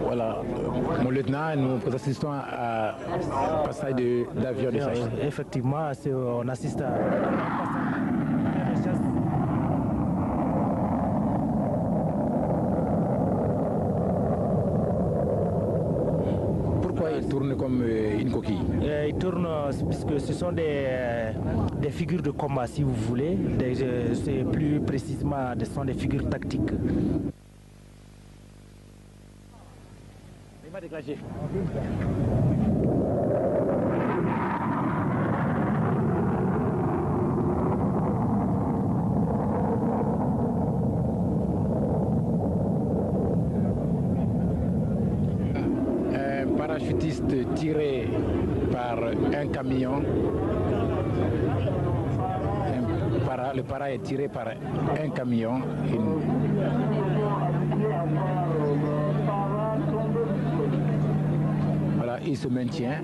Voilà, mon lieutenant, nous assistons à passage d'avion de chasse. Effectivement, on assiste à Pourquoi il tourne comme une coquille? Il tourne puisque ce sont des figures de combat, si vous voulez. C'est plus précisément, ce sont des figures tactiques. Il va déclencher. Un parachutiste tiré par un camion. Le para est tiré par un camion. Voilà, il se maintient.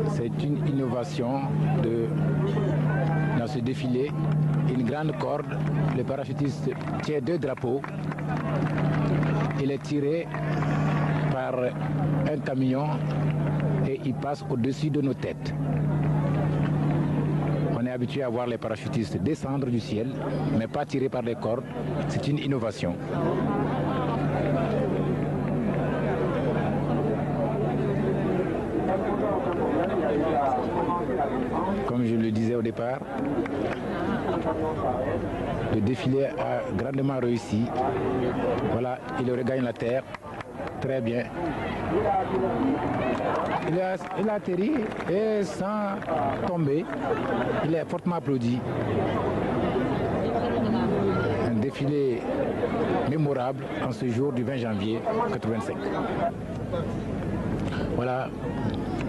C'est une innovation dans ce défilé. Une grande corde. Le parachutiste tient 2 drapeaux. Il est tiré par un camion et il passe au-dessus de nos têtes. On est habitué à voir les parachutistes descendre du ciel, mais pas tirés par des cordes. C'est une innovation. Comme je le disais au départ, le défilé a grandement réussi. Voilà, il regagne la terre. Très bien. Il a atterri et sans tomber, il est fortement applaudi. Un défilé mémorable en ce jour du 20 janvier 85. Voilà,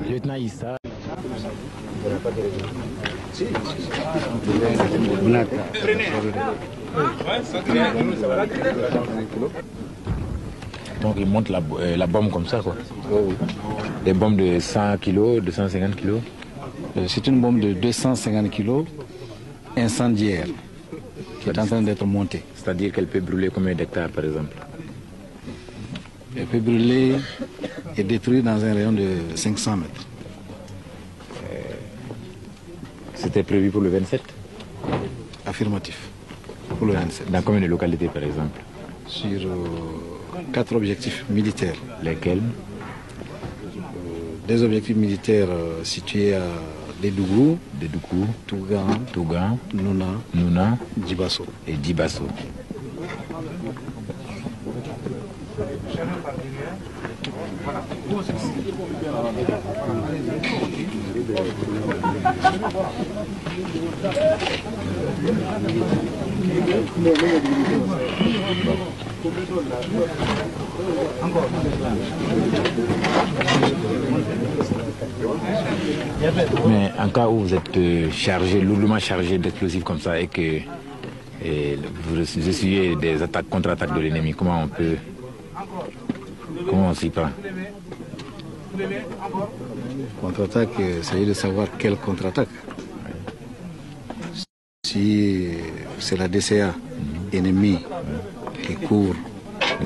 lieutenant Issa. Donc il monte la bombe comme ça, quoi. Oui. Des bombes de 100 kg, 250 kg. C'est une bombe de 250 kg incendiaire qui est en train d'être montée. C'est-à-dire qu'elle peut brûler combien d'hectares, par exemple? Elle peut brûler et détruire dans un rayon de 500 mètres. C'était prévu pour le 27? Affirmatif, pour le 27. Dans combien de localités, par exemple? Sur 4 objectifs militaires. Lesquels? Des objectifs militaires situés à Dédougou, Tougan, Nouna, Djibasso. Et Djibasso. Mais en cas où vous êtes chargé, lourdement chargé d'explosifs comme ça et que vous essuyez des attaques, contre-attaques de l'ennemi, comment on s'y prend? Contre-attaque, il s'agit de savoir quelle contre-attaque. Si c'est la DCA ennemie qui couvre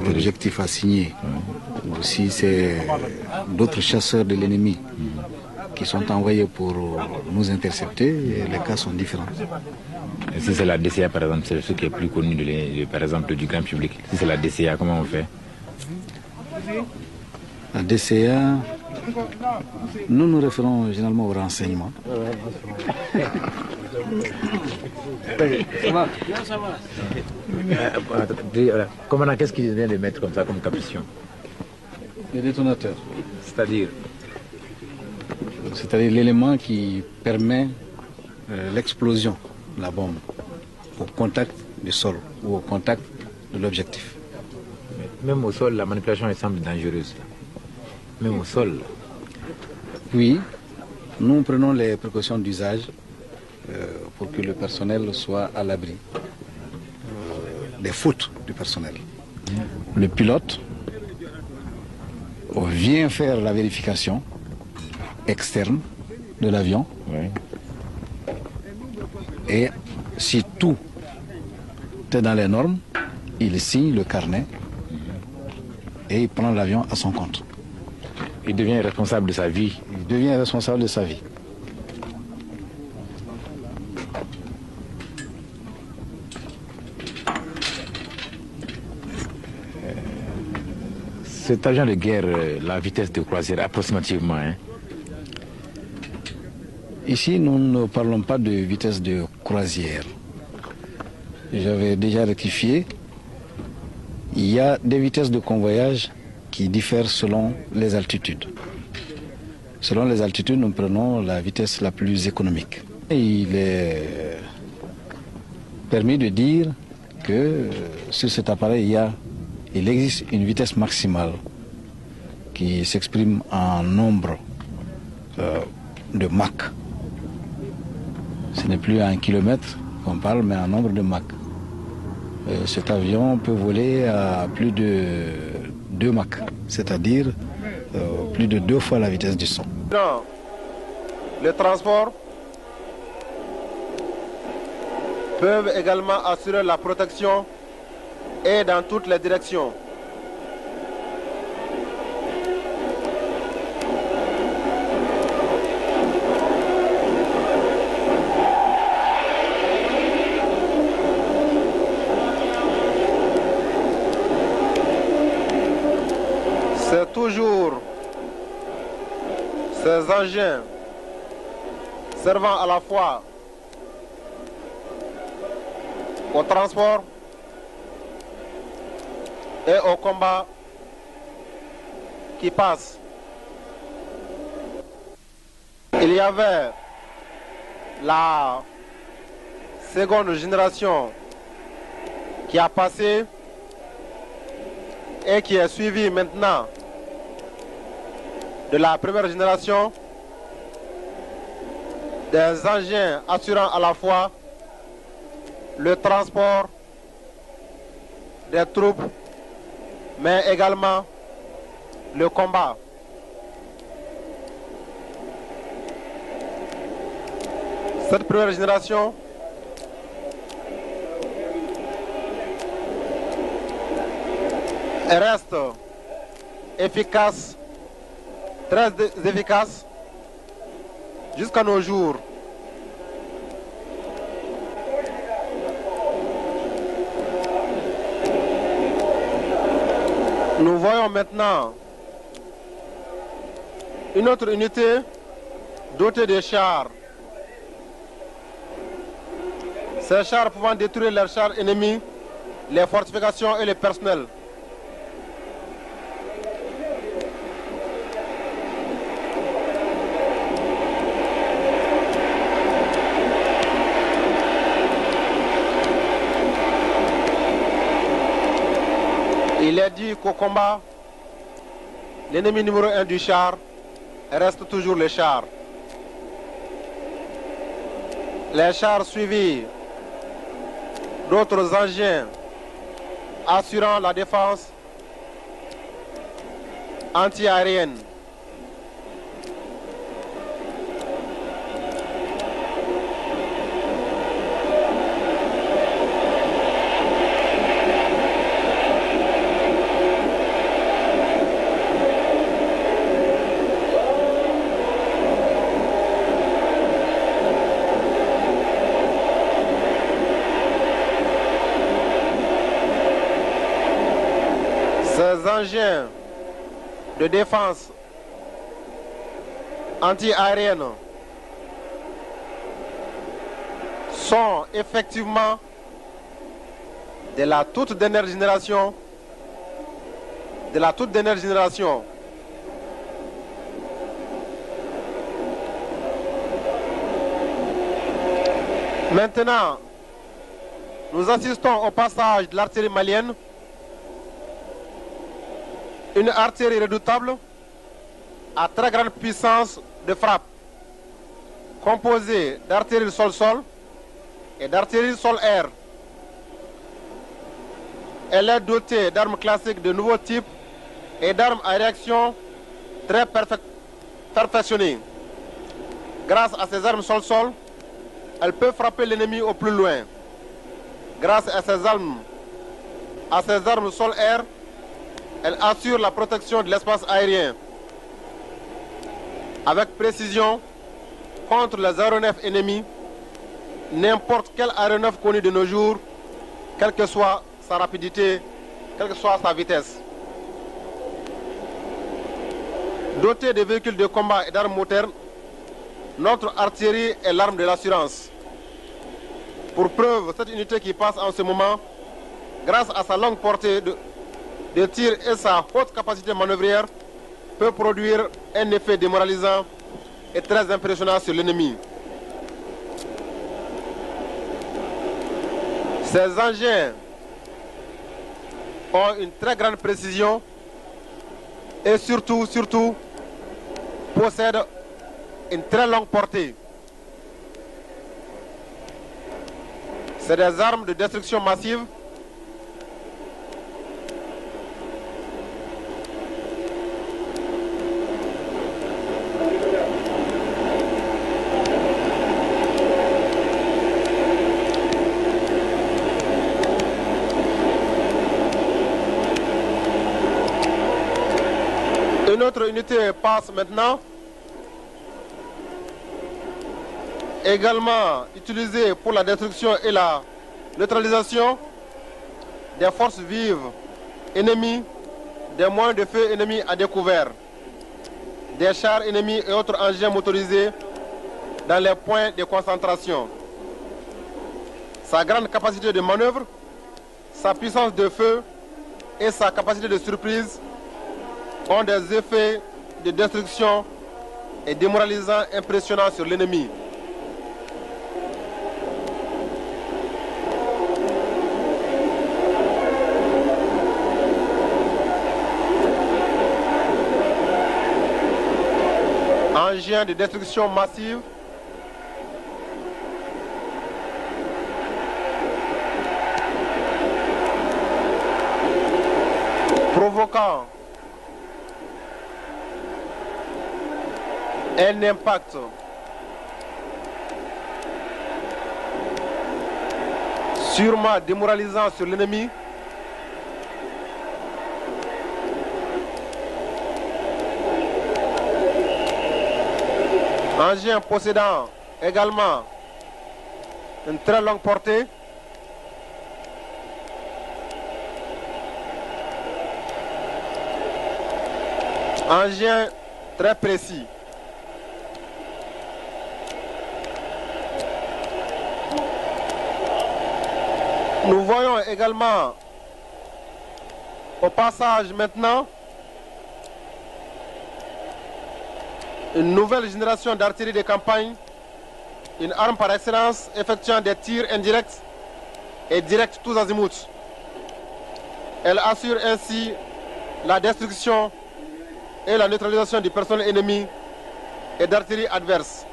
l'objectif assigné, ou si c'est d'autres chasseurs de l'ennemi qui sont envoyés pour nous intercepter, les cas sont différents. Et si c'est la DCA, par exemple, c'est ce qui est plus connu par exemple, du grand public. Si c'est la DCA, comment on fait? La DCA, nous nous référons généralement au renseignement. Commandant, qu'est-ce qu'il vient de mettre comme ça comme capuchon? Les détonateurs. C'est-à-dire? c'est-à-dire l'élément qui permet l'explosion de la bombe au contact du sol ou au contact de l'objectif. Même au sol, la manipulation elle semble dangereuse. Même au sol. Oui, nous prenons les précautions d'usage pour que le personnel soit à l'abri des fautes du personnel. Le pilote vient faire la vérification externe de l'avion. Oui. Et si tout est dans les normes, il signe le carnet et il prend l'avion à son compte. Il devient responsable de sa vie. Il devient responsable de sa vie. Cet avion de guerre, la vitesse de croisière approximativement, hein? Ici, nous ne parlons pas de vitesse de croisière. J'avais déjà rectifié. Il y a des vitesses de convoyage qui diffèrent selon les altitudes. Selon les altitudes, nous prenons la vitesse la plus économique. Et il est permis de dire que sur cet appareil, il existe une vitesse maximale qui s'exprime en nombre de Mach. Ce n'est plus à 1 kilomètre qu'on parle, mais en nombre de Mach. Cet avion peut voler à plus de 2 Mach, c'est-à-dire plus de 2 fois la vitesse du son. Dans le transport peuvent également assurer la protection et dans toutes les directions. C'est toujours ces engins servant à la fois au transport et au combat qui passent. Il y avait la seconde génération qui a passé et qui est suivie maintenant de la première génération des engins assurant à la fois le transport des troupes, mais également le combat. Cette première génération reste efficace, très efficace jusqu'à nos jours. Nous voyons maintenant une autre unité dotée de chars. Ces chars pouvant détruire les chars ennemis, les fortifications et le personnel. Il est dit qu'au combat, l'ennemi numéro 1 du char reste toujours le char. Les chars suivis d'autres engins assurant la défense anti-aérienne. Ces engins de défense anti-aérienne sont effectivement de la toute dernière génération, Maintenant, nous assistons au passage de l'artillerie malienne, une artillerie redoutable à très grande puissance de frappe, composée d'artillerie sol-sol et d'artillerie sol-air. Elle est dotée d'armes classiques de nouveau type et d'armes à réaction très perfectionnées. Grâce à ces armes sol-sol, elle peut frapper l'ennemi au plus loin. Grâce à ces armes sol-air, elle assure la protection de l'espace aérien avec précision contre les aéronefs ennemis, n'importe quel aéronef connu de nos jours, quelle que soit sa rapidité, quelle que soit sa vitesse. Dotée de véhicules de combat et d'armes modernes, notre artillerie est l'arme de l'assurance. Pour preuve, cette unité qui passe en ce moment, grâce à sa longue portée de tir et sa haute capacité manœuvrière, peut produire un effet démoralisant et très impressionnant sur l'ennemi. Ces engins ont une très grande précision et surtout possèdent une très longue portée. C'est des armes de destruction massive Une autre unité passe maintenant, également utilisée pour la destruction et la neutralisation des forces vives ennemies, des moyens de feu ennemis à découvert, des chars ennemis et autres engins motorisés dans les points de concentration. Sa grande capacité de manœuvre, sa puissance de feu et sa capacité de surprise ont des effets de destruction et démoralisants impressionnants sur l'ennemi. Engins de destruction massive provoquant un impact sûrement démoralisant sur l'ennemi. Engin possédant également une très longue portée. Engin très précis. Nous voyons également au passage maintenant une nouvelle génération d'artillerie de campagne, une arme par excellence effectuant des tirs indirects et directs tous azimuts. Elle assure ainsi la destruction et la neutralisation du personnel ennemi et d'artillerie adverse,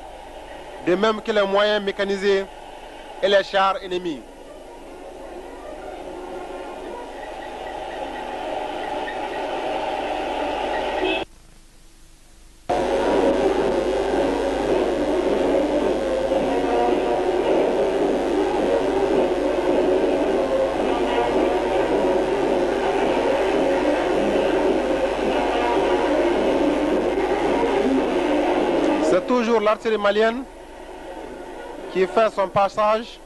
de même que les moyens mécanisés et les chars ennemis. C'est toujours l'artillerie malienne qui fait son passage.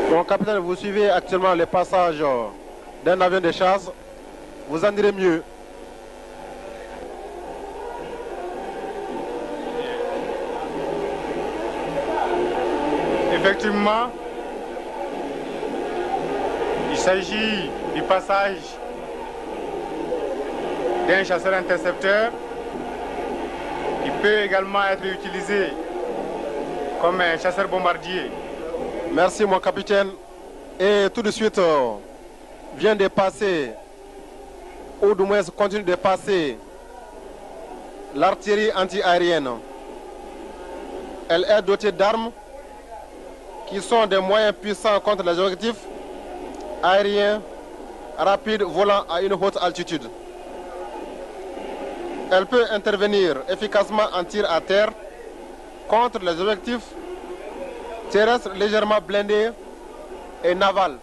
Bon, capitaine, vous suivez actuellement le passage d'un avion de chasse. Vous en direz mieux. Effectivement, s'agit du passage d'un chasseur intercepteur qui peut également être utilisé comme un chasseur bombardier. Merci mon capitaine. Et tout de suite vient de passer, ou du moins continue de passer, l'artillerie anti-aérienne. Elle est dotée d'armes qui sont des moyens puissants contre les objectifs aériens rapides volant à une haute altitude. Elle peut intervenir efficacement en tir à terre contre les objectifs terrestres légèrement blindés et navals.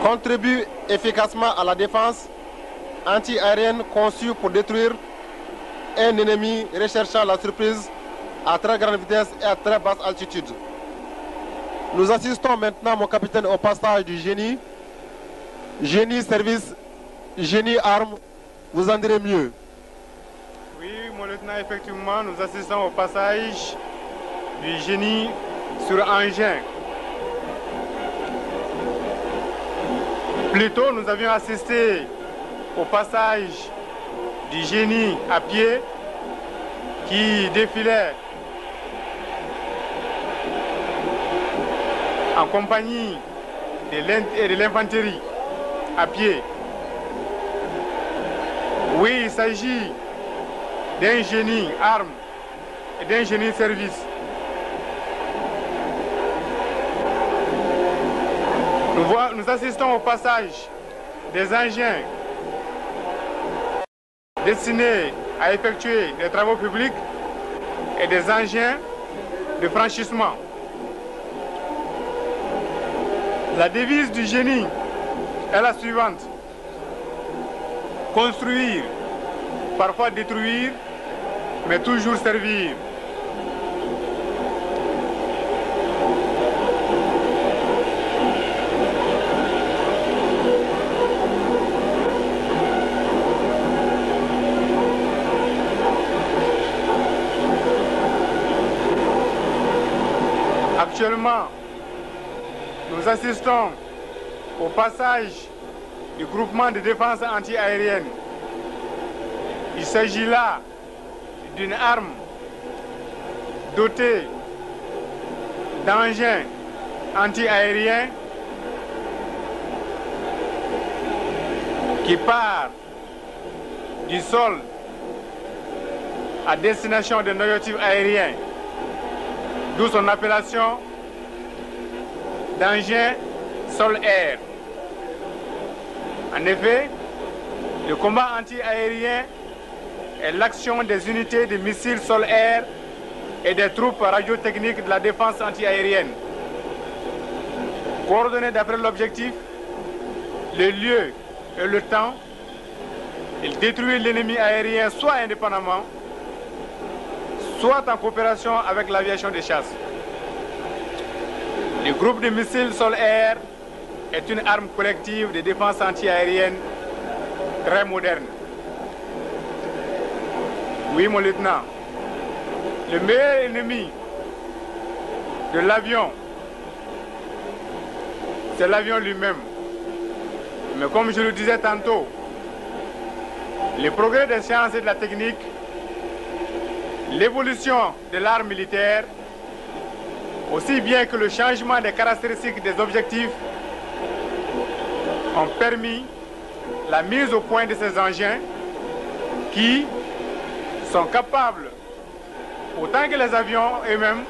Contribue efficacement à la défense anti-aérienne conçue pour détruire un ennemi recherchant la surprise à très grande vitesse et à très basse altitude. Nous assistons maintenant, mon capitaine, au passage du génie. Génie service, génie arme, vous en direz mieux. Oui, mon lieutenant, effectivement, nous assistons au passage du génie sur engin. Plus tôt, nous avions assisté au passage du génie à pied qui défilait en compagnie de l'infanterie à pied. Oui, il s'agit d'un génie arme et d'un génie service. Nous assistons au passage des engins destinés à effectuer des travaux publics et des engins de franchissement. La devise du génie est la suivante: construire, parfois détruire, mais toujours servir. Actuellement, nous assistons au passage du groupement de défense anti-aérienne. Il s'agit là d'une arme dotée d'engins anti-aériens qui part du sol à destination des objectifs aériens, d'où son appellation d'engin sol-air. En effet, le combat anti-aérien est l'action des unités de missiles sol-air et des troupes radiotechniques de la défense anti-aérienne. Coordonnées d'après l'objectif, le lieu et le temps, il détruit l'ennemi aérien soit indépendamment, soit en coopération avec l'aviation de chasse. Le groupe de missiles sol-air est une arme collective de défense anti-aérienne très moderne. Oui, mon lieutenant, le meilleur ennemi de l'avion, c'est l'avion lui-même. Mais comme je le disais tantôt, les progrès des sciences et de la technique, l'évolution de l'art militaire, aussi bien que le changement des caractéristiques des objectifs, ont permis la mise au point de ces engins qui sont capables, autant que les avions eux-mêmes,